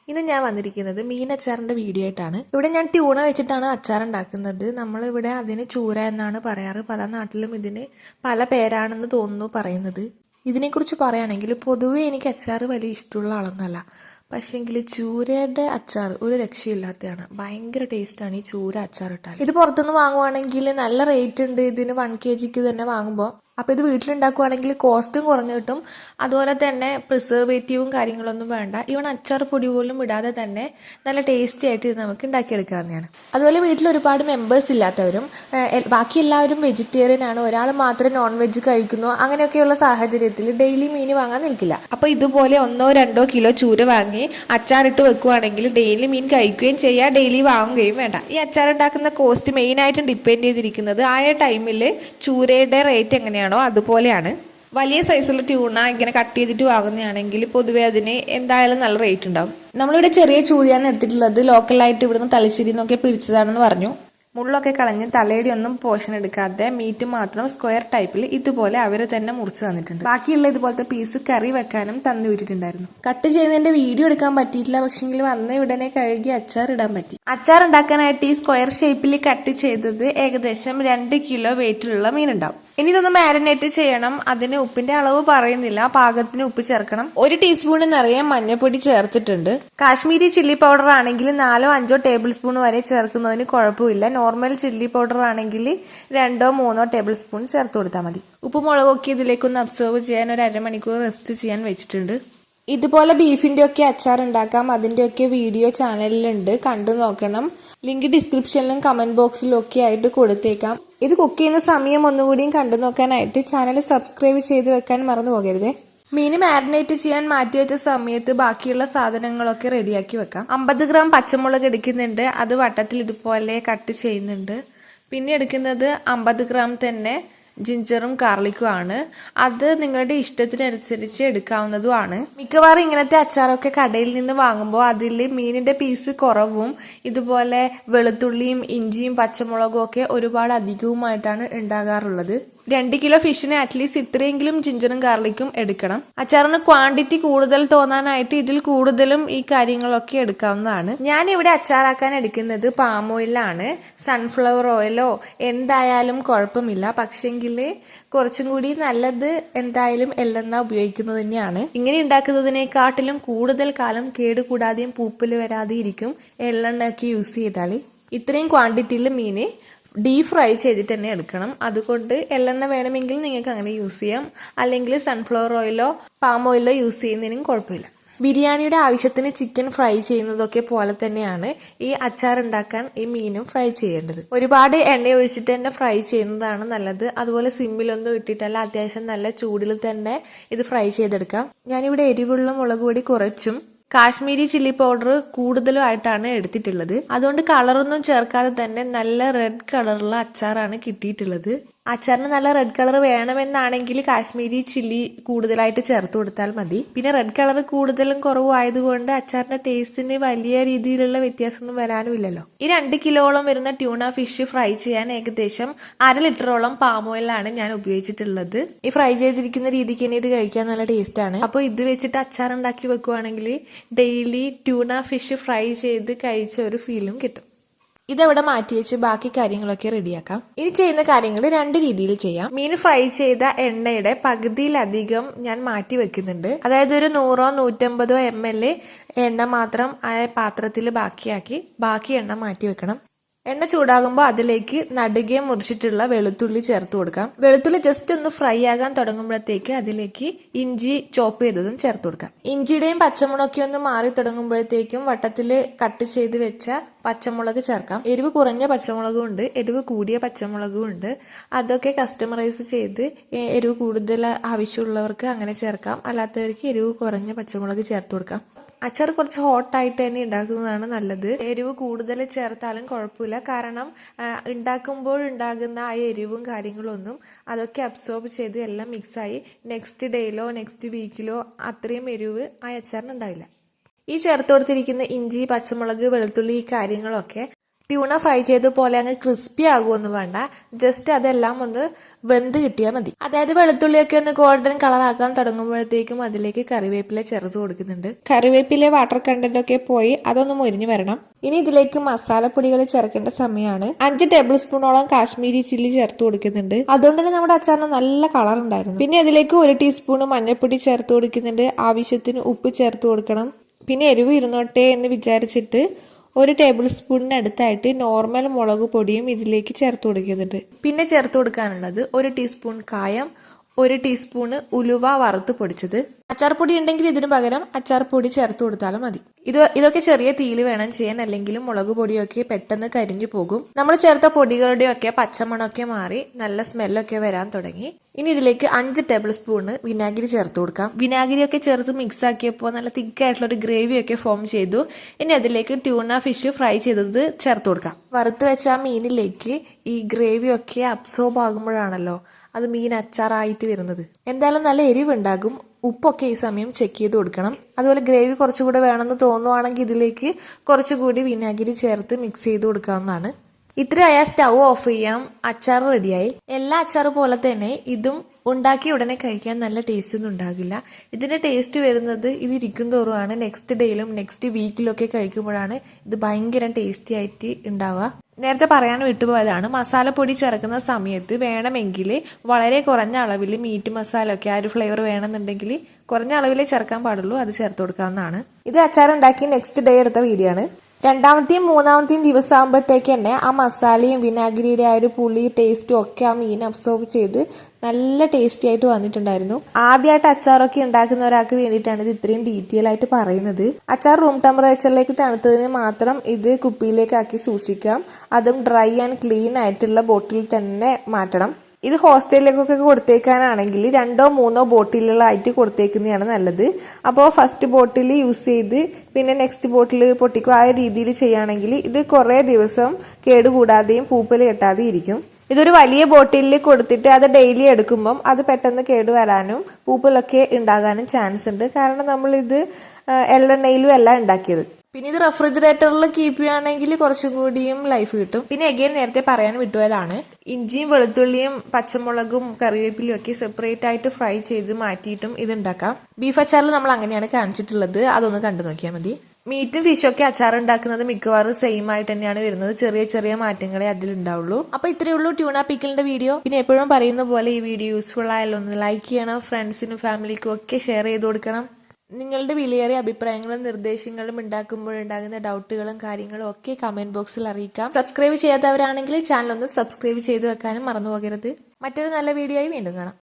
ഇന്ന് ഞാൻ വന്നിരിക്കുന്നത് മീൻ അച്ചാറിന്റെ വീഡിയോ ആയിട്ടാണ്. ഇവിടെ ഞാൻ ട്യൂണ വെച്ചിട്ടാണ് അച്ചാർ ഉണ്ടാക്കുന്നത്. നമ്മളിവിടെ അതിന് ചൂര എന്നാണ് പറയാറ്. പല നാട്ടിലും ഇതിന് പല പേരാണെന്ന് തോന്നുന്നു പറയുന്നത്. ഇതിനെക്കുറിച്ച് പറയുകയാണെങ്കിൽ പൊതുവേ എനിക്ക് അച്ചാർ വലിയ ഇഷ്ടമുള്ള ആളൊന്നുമല്ല. പക്ഷേങ്കിൽ ചൂരയുടെ അച്ചാർ ഒരു രക്ഷയില്ലാത്തതാണ്. ഭയങ്കര ടേസ്റ്റാണ് ഈ ചൂര അച്ചാർ ഇട്ടാൽ. ഇത് പുറത്തുനിന്ന് വാങ്ങുവാണെങ്കിൽ നല്ല റേറ്റ് ഉണ്ട് ഇതിന്. 1 kg തന്നെ വാങ്ങുമ്പോൾ. അപ്പോൾ ഇത് വീട്ടിലുണ്ടാക്കുവാണെങ്കിൽ കോസ്റ്റും കുറഞ്ഞു കിട്ടും. അതുപോലെ തന്നെ പ്രിസർവേറ്റീവും കാര്യങ്ങളൊന്നും വേണ്ട. ഈവൻ അച്ചാർ പൊടി പോലും ഇടാതെ തന്നെ നല്ല ടേസ്റ്റി ആയിട്ട് ഇത് നമുക്ക് ഉണ്ടാക്കിയെടുക്കാവുന്നതാണ്. അതുപോലെ വീട്ടിൽ ഒരുപാട് മെമ്പേഴ്സ് ഇല്ലാത്തവരും ബാക്കി എല്ലാവരും വെജിറ്റേറിയൻ ആണ്, ഒരാൾ മാത്രമേ നോൺ വെജ് കഴിക്കുന്നു, അങ്ങനെയൊക്കെയുള്ള സാഹചര്യത്തിൽ ഡെയിലി മീൻ വാങ്ങാൻ നിൽക്കില്ല. അപ്പോൾ ഇതുപോലെ 1-2 കിലോ ചൂര വാങ്ങി അച്ചാറിട്ട് വെക്കുവാണെങ്കിൽ ഡെയിലി മീൻ കഴിക്കുകയും ചെയ്യുക, ഡെയിലി വാങ്ങുകയും വേണ്ട. ഈ അച്ചാർ ഉണ്ടാക്കുന്ന കോസ്റ്റ് മെയിനായിട്ടും ഡിപ്പെൻഡ് ചെയ്തിരിക്കുന്നത് ആയ ടൈമിൽ ചൂരയുടെ റേറ്റ് എങ്ങനെയാണ് അതുപോലെയാണ്. വലിയ സൈസുള്ള ട്യൂണ ഇങ്ങനെ കട്ട് ചെയ്തിട്ട് വാങ്ങുന്നതാണെങ്കിൽ പൊതുവെ അതിന് എന്തായാലും നല്ല റേറ്റ് ഉണ്ടാവും. നമ്മളിവിടെ ചെറിയ ചൂരയാണ് എടുത്തിട്ടുള്ളത്. ലോക്കലായിട്ട് ഇവിടുന്ന് തലശ്ശേരി നിന്നൊക്കെ പിടിച്ചതാണെന്ന് പറഞ്ഞു. മുള്ളൊക്കെ കളഞ്ഞ് തലയുടെ ഒന്നും പോർഷൻ എടുക്കാതെ മീറ്റ് മാത്രം സ്ക്വയർ ടൈപ്പിൽ ഇതുപോലെ അവർ തന്നെ മുറിച്ച് തന്നിട്ടുണ്ട്. ബാക്കിയുള്ള ഇതുപോലത്തെ പീസ് കറി വെക്കാനും തന്നു വിട്ടിട്ടുണ്ടായിരുന്നു. കട്ട് ചെയ്യുന്നതിന്റെ വീഡിയോ എടുക്കാൻ പറ്റിയിട്ടില്ല. പക്ഷെങ്കിൽ വന്ന ഉടനെ കഴുകി അച്ചാർ ഇടാൻ പറ്റി. അച്ചാർ ഉണ്ടാക്കാനായിട്ട് ഈ സ്ക്വയർ ഷേപ്പിൽ കട്ട് ചെയ്തത് ഏകദേശം 2 കിലോ വെയിറ്റിലുള്ള മീൻ ഉണ്ടാവും. ഇനി ഇതൊന്ന് മാരിനേറ്റ് ചെയ്യണം. അതിന് ഉപ്പിന്റെ അളവ് പറയുന്നില്ല, പാകത്തിന് ഉപ്പ് ചേർക്കണം. 1 ടീസ്പൂൺ നിറയെ മഞ്ഞൾപ്പൊടി ചേർത്തിട്ടുണ്ട്. കാശ്മീരി ചില്ലി പൗഡർ ആണെങ്കിൽ 4-5 ടേബിൾ സ്പൂൺ വരെ ചേർക്കുന്നതിന് കുഴപ്പമില്ല. നോർമൽ ചില്ലി പൗഡർ ആണെങ്കിൽ 2-3 ടേബിൾ സ്പൂൺ ചേർത്ത് കൊടുത്താൽ മതി. ഉപ്പ് മുളകൊക്കെ ഇതിലേക്കൊന്ന് അബ്സോർവ് ചെയ്യാൻ ഒരു അരമണിക്കൂർ റെസ്റ്റ് ചെയ്യാൻ വെച്ചിട്ടുണ്ട്. ഇതുപോലെ ബീഫിന്റെ ഒക്കെ അച്ചാർ ഉണ്ടാക്കാം. അതിന്റെ ഒക്കെ വീഡിയോ ചാനലിലുണ്ട്, കണ്ടു നോക്കണം. ലിങ്ക് ഡിസ്ക്രിപ്ഷനിലും കമന്റ് ബോക്സിലും ഒക്കെ ആയിട്ട് കൊടുത്തേക്കാം. ഇത് കുക്ക് ചെയ്യുന്ന സമയം ഒന്നുകൂടിയും കണ്ടു നോക്കാനായിട്ട് ചാനൽ സബ്സ്ക്രൈബ് ചെയ്ത് വെക്കാൻ മറന്നു പോകരുതേ. മീൻ മാരിനേറ്റ് ചെയ്യാൻ മാറ്റിവെച്ച സമയത്ത് ബാക്കിയുള്ള സാധനങ്ങളൊക്കെ റെഡിയാക്കി വെക്കാം. 50 ഗ്രാം പച്ചമുളക് എടുക്കുന്നുണ്ട്. അത് വട്ടത്തിൽ ഇതുപോലെ കട്ട് ചെയ്യുന്നുണ്ട്. പിന്നെ എടുക്കുന്നത് 50 ഗ്രാം തന്നെ ജിഞ്ചറും ഗാർലിക്കും ആണ്. അത് നിങ്ങളുടെ ഇഷ്ടത്തിനനുസരിച്ച് എടുക്കാവുന്നതുമാണ്. മിക്കവാറും ഇങ്ങനത്തെ അച്ചാറൊക്കെ കടയിൽ നിന്ന് വാങ്ങുമ്പോൾ അതിൽ മീനിന്റെ പീസ് കുറവും ഇതുപോലെ വെളുത്തുള്ളിയും ഇഞ്ചിയും പച്ചമുളകും ഒക്കെ ഒരുപാട് അധികവുമായിട്ടാണ് ഉണ്ടാകാറുള്ളത്. 2 കിലോ ഫിഷിന് അറ്റ്ലീസ്റ്റ് ഇത്രയെങ്കിലും ജിഞ്ചറും ഗാർലിക്കും എടുക്കണം. അച്ചാറിന് ക്വാണ്ടിറ്റി കൂടുതൽ തോന്നാനായിട്ട് ഇതിൽ കൂടുതലും ഈ കാര്യങ്ങളൊക്കെ എടുക്കാവുന്നതാണ്. ഞാൻ ഇവിടെ അച്ചാറാക്കാൻ എടുക്കുന്നത് പാം ഓയിലാണ്. സൺഫ്ലവർ ഓയിലോ എന്തായാലും കുഴപ്പമില്ല. പക്ഷെങ്കിൽ കുറച്ചും കൂടി നല്ലത് എന്തായാലും എള്ളെണ്ണ ഉപയോഗിക്കുന്നത് തന്നെയാണ്. ഇങ്ങനെ ഉണ്ടാക്കുന്നതിനെക്കാട്ടിലും കൂടുതൽ കാലം കേടുകൂടാതെയും പൂപ്പൽ വരാതെ ഇരിക്കും എള്ളെണ്ണയൊക്കെ യൂസ് ചെയ്താൽ. ഇത്രയും ക്വാണ്ടിറ്റിയിൽ മീന് ഡീപ് ഫ്രൈ ചെയ്തിട്ട് തന്നെ എടുക്കണം. അതുകൊണ്ട് എള്ളെണ്ണ വേണമെങ്കിൽ നിങ്ങൾക്ക് അങ്ങനെ യൂസ് ചെയ്യാം. അല്ലെങ്കിൽ സൺഫ്ലവർ ഓയിലോ പാം ഓയിലോ യൂസ് ചെയ്യുന്നതിനും കുഴപ്പമില്ല. ബിരിയാണിയുടെ ആവശ്യത്തിന് ചിക്കൻ ഫ്രൈ ചെയ്യുന്നതൊക്കെ പോലെ തന്നെയാണ് ഈ അച്ചാർ ഉണ്ടാക്കാൻ ഈ മീനും ഫ്രൈ ചെയ്യേണ്ടത്. ഒരുപാട് എണ്ണ ഒഴിച്ചിട്ട് തന്നെ ഫ്രൈ ചെയ്യുന്നതാണ് നല്ലത്. അതുപോലെ സിമ്മിലൊന്നും ഇട്ടിട്ടല്ല, അത്യാവശ്യം നല്ല ചൂടിൽ തന്നെ ഇത് ഫ്രൈ ചെയ്തെടുക്കാം. ഞാനിവിടെ എരിവുള്ള മുളക് പൊടി കുറച്ചും കാശ്മീരി ചില്ലി പൗഡർ കൂടുതലും ആയിട്ടാണ് എടുത്തിട്ടുള്ളത്. അതുകൊണ്ട് കളറൊന്നും ചേർക്കാതെ തന്നെ നല്ല റെഡ് കളറുള്ള അച്ചാറാണ് കിട്ടിയിട്ടുള്ളത്. അച്ചാറിന് നല്ല റെഡ് കളർ വേണമെന്നാണെങ്കിൽ കാശ്മീരി ചില്ലി കൂടുതലായിട്ട് ചേർത്ത് കൊടുത്താൽ മതി. പിന്നെ റെഡ് കളർ കൂടുതലും കുറവും ആയതുകൊണ്ട് അച്ചാറിന്റെ ടേസ്റ്റിന് വലിയ രീതിയിലുള്ള വ്യത്യാസമൊന്നും വരാനുമില്ലല്ലോ. ഈ 2 കിലോളം വരുന്ന ട്യൂണ ഫിഷ് ഫ്രൈ ചെയ്യാൻ ഏകദേശം 1/2 ലിറ്ററോളം പാം ഓയിലാണ് ഞാൻ ഉപയോഗിച്ചിട്ടുള്ളത്. ഈ ഫ്രൈ ചെയ്തിരിക്കുന്ന രീതിക്ക് തന്നെ ഇത് കഴിക്കാൻ നല്ല ടേസ്റ്റ് ആണ്. അപ്പോൾ ഇത് വെച്ചിട്ട് അച്ചാർ ഉണ്ടാക്കി വെക്കുവാണെങ്കിൽ ഡെയിലി ട്യൂണ ഫിഷ് ഫ്രൈ ചെയ്ത് കഴിച്ച ഒരു ഫീലും കിട്ടും. ഇതവിടെ മാറ്റി വെച്ച് ബാക്കി കാര്യങ്ങളൊക്കെ റെഡിയാക്കാം. ഇനി ചെയ്യുന്ന കാര്യങ്ങൾ 2 രീതിയിൽ ചെയ്യാം. മീൻ ഫ്രൈ ചെയ്ത എണ്ണയുടെ പകുതിയിലധികം ഞാൻ മാറ്റി വെക്കുന്നുണ്ട്. അതായത് ഒരു 100-150 ml എണ്ണ മാത്രം ആ പാത്രത്തിൽ ബാക്കിയാക്കി ബാക്കി എണ്ണ മാറ്റി വെക്കണം. എണ്ണ ചൂടാകുമ്പോൾ അതിലേക്ക് നടുകെ മുറിച്ചിട്ടുള്ള വെളുത്തുള്ളി ചേർത്ത് കൊടുക്കാം. വെളുത്തുള്ളി ജസ്റ്റ് ഒന്ന് ഫ്രൈ ആകാൻ തുടങ്ങുമ്പോഴത്തേക്ക് അതിലേക്ക് ഇഞ്ചി ചോപ്പ് ചെയ്തതും ചേർത്ത് കൊടുക്കാം. ഇഞ്ചിയുടെയും പച്ചമുളകൊക്കെ ഒന്ന് മാറി തുടങ്ങുമ്പോഴത്തേക്കും വട്ടത്തിൽ കട്ട് ചെയ്ത് വെച്ച പച്ചമുളക് ചേർക്കാം. എരിവ് കുറഞ്ഞ പച്ചമുളകും ഉണ്ട്, എരിവ് കൂടിയ പച്ചമുളകും ഉണ്ട്. അതൊക്കെ കസ്റ്റമറൈസ് ചെയ്ത് എരിവ് കൂടുതൽ ആവശ്യമുള്ളവർക്ക് അങ്ങനെ ചേർക്കാം. അല്ലാത്തവർക്ക് എരിവ് കുറഞ്ഞ പച്ചമുളക് ചേർത്ത് കൊടുക്കാം. അച്ചാർ കുറച്ച് ഹോട്ടായിട്ട് തന്നെ ഉണ്ടാക്കുന്നതാണ് നല്ലത്. എരിവ് കൂടുതൽ ചേർത്താലും കുഴപ്പമില്ല. കാരണം ഉണ്ടാക്കുമ്പോൾ ഉണ്ടാകുന്ന ആ എരിവും കാര്യങ്ങളൊന്നും അതൊക്കെ അബ്സോർബ് ചെയ്ത് എല്ലാം മിക്സായി നെക്സ്റ്റ് ഡേയിലോ നെക്സ്റ്റ് വീക്കിലോ അത്രയും എരിവ് ആ അച്ചാറിന് ഉണ്ടാവില്ല. ഈ ചേർത്ത് കൊടുത്തിരിക്കുന്ന ഇഞ്ചി പച്ചമുളക് വെളുത്തുള്ളി ഈ കാര്യങ്ങളൊക്കെ ട്യൂണ ഫ്രൈ ചെയ്ത പോലെ അങ്ങ് ക്രിസ്പി ആകുമൊന്നും വേണ്ട, ജസ്റ്റ് അതെല്ലാം ഒന്ന് വെന്ത് കിട്ടിയാൽ മതി. അതായത് വെളുത്തുള്ളിയൊക്കെ ഒന്ന് ഗോൾഡൻ കളർ ആക്കാൻ തുടങ്ങുമ്പോഴത്തേക്കും അതിലേക്ക് കറിവേപ്പില ചേർത്ത് കൊടുക്കുന്നുണ്ട്. കറിവേപ്പില വാട്ടർ കണ്ടന്റ് ഒക്കെ പോയി അതൊന്ന് മൊരിഞ്ഞു വരണം. ഇനി ഇതിലേക്ക് മസാലപ്പൊടികൾ ചേർക്കേണ്ട സമയമാണ്. 5 ടേബിൾ സ്പൂണോളം കാശ്മീരി ചില്ലി ചേർത്ത് കൊടുക്കുന്നുണ്ട്. അതുകൊണ്ട് തന്നെ നമ്മുടെ അച്ചാറിന് നല്ല കളർ ഉണ്ടായിരുന്നു. പിന്നെ അതിലേക്ക് 1 ടീസ്പൂൺ മഞ്ഞൾപ്പൊടി ചേർത്ത് കൊടുക്കുന്നുണ്ട്. ആവശ്യത്തിന് ഉപ്പ് ചേർത്ത് കൊടുക്കണം. പിന്നെ എരിവ് ഇരുന്നോട്ടെ എന്ന് വിചാരിച്ചിട്ട് 1 ടേബിൾ സ്പൂണിനടുത്തായിട്ട് നോർമൽ മുളക് പൊടിയും ഇതിലേക്ക് ചേർത്ത് കൊടുക്കുന്നുണ്ട്. പിന്നെ ചേർത്ത് കൊടുക്കാനുള്ളത് 1 ടീസ്പൂൺ കായം, 1 ടീസ്പൂണ് ഉലുവ വറുത്ത് പൊടിച്ചത്. അച്ചാർ പൊടി ഉണ്ടെങ്കിൽ ഇതിനു പകരം അച്ചാർ പൊടി ചേർത്ത് കൊടുത്താലും മതി. ഇതൊക്കെ ചെറിയ തീയിൽ വേണം ചെയ്യാൻ, അല്ലെങ്കിലും മുളക് പൊടിയൊക്കെ പെട്ടെന്ന് കരിഞ്ഞു പോകും. നമ്മൾ ചേർത്ത പൊടികളുടെയൊക്കെ പച്ചമണമൊക്കെ മാറി നല്ല സ്മെല്ലൊക്കെ വരാൻ തുടങ്ങി. ഇനി ഇതിലേക്ക് 5 ടേബിൾ സ്പൂണ് വിനാഗിരി ചേർത്ത് കൊടുക്കാം. വിനാഗിരിയൊക്കെ ചേർത്ത് മിക്സ് ആക്കിയപ്പോൾ നല്ല തിക്കായിട്ടുള്ള ഒരു ഗ്രേവിയൊക്കെ ഫോം ചെയ്തു. ഇനി അതിലേക്ക് ട്യൂണ ഫിഷ് ഫ്രൈ ചെയ്തത് ചേർത്ത് കൊടുക്കാം. വറുത്ത് വെച്ച ആ മീനിലേക്ക് ഈ ഗ്രേവിയൊക്കെ അബ്സോർബ് ആകുമ്പോഴാണല്ലോ അത് മീൻ അച്ചാറായിട്ട് വരുന്നത്. എന്തായാലും നല്ല എരിവുണ്ടാകും. ഉപ്പൊക്കെ ഈ സമയം ചെക്ക് ചെയ്ത് കൊടുക്കണം. അതുപോലെ ഗ്രേവി കുറച്ചുകൂടെ വേണമെന്ന് തോന്നുവാണെങ്കിൽ ഇതിലേക്ക് കുറച്ചുകൂടി വിനാഗിരി ചേർത്ത് മിക്സ് ചെയ്ത് കൊടുക്കാവുന്നതാണ്. ഇത്രയായ സ്റ്റൗ ഓഫ് ചെയ്യാം. അച്ചാർ റെഡിയായി. എല്ലാ അച്ചാറ് പോലെ തന്നെ ഇതും ഉണ്ടാക്കി ഉടനെ കഴിക്കാൻ നല്ല ടേസ്റ്റ് ഒന്നും ഉണ്ടാകില്ല. ഇതിന്റെ ടേസ്റ്റ് വരുന്നത് ഇത് ഇരിക്കും തോറുമാണ്. നെക്സ്റ്റ് ഡേയിലും നെക്സ്റ്റ് വീക്കിലൊക്കെ കഴിക്കുമ്പോഴാണ് ഇത് ഭയങ്കര ടേസ്റ്റി ആയിട്ട് ഉണ്ടാവുക. നേരത്തെ പറയാൻ വിട്ടുപോയതാണ്, മസാലപ്പൊടി ചേർക്കുന്ന സമയത്ത് വേണമെങ്കിൽ വളരെ കുറഞ്ഞ അളവിൽ മീറ്റ് മസാല ഒക്കെ ആ ഒരു ഫ്ലേവർ വേണമെന്നുണ്ടെങ്കിൽ കുറഞ്ഞ അളവിലേ ചേർക്കാൻ പാടുള്ളൂ, അത് ചേർത്ത് കൊടുക്കാവുന്നതാണ്. ഇത് അച്ചാർ ഉണ്ടാക്കി നെക്സ്റ്റ് ഡേ എടുത്ത വീഡിയോ ആണ്. 2ാമത്തെയും 3ാമത്തെയും ദിവസം ആകുമ്പോഴത്തേക്ക് തന്നെ ആ മസാലയും വിനാഗിരിയുടെ ആ ഒരു പുളി ടേസ്റ്റും ഒക്കെ ആ മീൻ അബ്സോർബ് ചെയ്ത് നല്ല ടേസ്റ്റി ആയിട്ട് വന്നിട്ടുണ്ടായിരുന്നു. ആദ്യമായിട്ട് അച്ചാറൊക്കെ ഉണ്ടാക്കുന്ന ഒരാൾക്ക് വേണ്ടിയിട്ടാണ് ഇത് ഇത്രയും ഡീറ്റെയിൽ ആയിട്ട് പറയുന്നത്. അച്ചാർ റൂം ടെമ്പറേച്ചറിലേക്ക് തണുത്തതിന് മാത്രം ഇത് കുപ്പിയിലേക്ക് ആക്കി സൂക്ഷിക്കാം. അതും ഡ്രൈ ആൻഡ് ക്ലീൻ ആയിട്ടുള്ള ബോട്ടിൽ തന്നെ മാറ്റണം. ഇത് ഹോസ്റ്റലിലേക്കൊക്കെ കൊടുത്തേക്കാനാണെങ്കിൽ 2ഓ 3ഓ ബോട്ടിലുകളായിട്ട് കൊടുത്തേക്കുന്നതാണ് നല്ലത്. അപ്പോൾ ഫസ്റ്റ് ബോട്ടിൽ യൂസ് ചെയ്ത് പിന്നെ നെക്സ്റ്റ് ബോട്ടിൽ പൊട്ടിക്കും, ആ രീതിയിൽ ചെയ്യുകയാണെങ്കിൽ ഇത് കുറേ ദിവസം കേടുകൂടാതെയും പൂപ്പൽ കെട്ടാതെയും ഇരിക്കും. ഇതൊരു വലിയ ബോട്ടിലിൽ കൊടുത്തിട്ട് അത് ഡെയിലി എടുക്കുമ്പം അത് പെട്ടെന്ന് കേടുവരാനും പൂപ്പലൊക്കെ ഉണ്ടാകാനും ചാൻസ് ഉണ്ട്. കാരണം നമ്മളിത് എള്ളെണ്ണയിലും അല്ല ഉണ്ടാക്കിയത്. പിന്നെ ഇത് റെഫ്രിജറേറ്ററിൽ കീപ്പ് ചെയ്യുകയാണെങ്കിൽ കുറച്ചും കൂടിയും ലൈഫ് കിട്ടും. പിന്നെ അഗൈൻ നേരത്തെ പറയാൻ വിട്ടുപോയതാണ്, ഇഞ്ചിയും വെളുത്തുള്ളിയും പച്ചമുളകും കറിവേപ്പിലും ഒക്കെ സെപ്പറേറ്റ് ആയിട്ട് ഫ്രൈ ചെയ്ത് മാറ്റിയിട്ടും ഇത് ഉണ്ടാക്കാം. ബീഫ് അച്ചാറിൽ നമ്മൾ അങ്ങനെയാണ് കാണിച്ചിട്ടുള്ളത്, അതൊന്ന് കണ്ടു നോക്കിയാൽ മതി. മീറ്റും ഫിഷും ഒക്കെ അച്ചാർ ഉണ്ടാക്കുന്നത് മിക്കവാറും സെയിം ആയിട്ട് തന്നെയാണ് വരുന്നത്. ചെറിയ ചെറിയ മാറ്റങ്ങളെ അതിലുണ്ടാവുള്ളൂ. അപ്പൊ ഇത്രയേ ഉള്ളൂ ട്യൂണ പിക്കിളിന്റെ വീഡിയോ. പിന്നെ എപ്പോഴും പറയുന്ന പോലെ ഈ വീഡിയോ യൂസ്ഫുൾ ആയാലും ഒന്ന് ലൈക്ക് ചെയ്യണം, ഫ്രണ്ട്സിനും ഫാമിലിക്കും ഒക്കെ ഷെയർ ചെയ്ത് കൊടുക്കണം. നിങ്ങളുടെ വിലയേറിയ അഭിപ്രായങ്ങളും നിർദ്ദേശങ്ങളും ഉണ്ടാക്കുമ്പോഴുണ്ടാകുന്ന ഡൗട്ടുകളും കാര്യങ്ങളും ഒക്കെ കമന്റ് ബോക്സിൽ അറിയിക്കാം. സബ്സ്ക്രൈബ് ചെയ്യാത്തവരാണെങ്കിൽ ചാനൽ ഒന്ന് സബ്സ്ക്രൈബ് ചെയ്ത് വെക്കാനും മറന്നു പോകരുത്. മറ്റൊരു നല്ല വീഡിയോ ആയി വീണ്ടും കാണാം.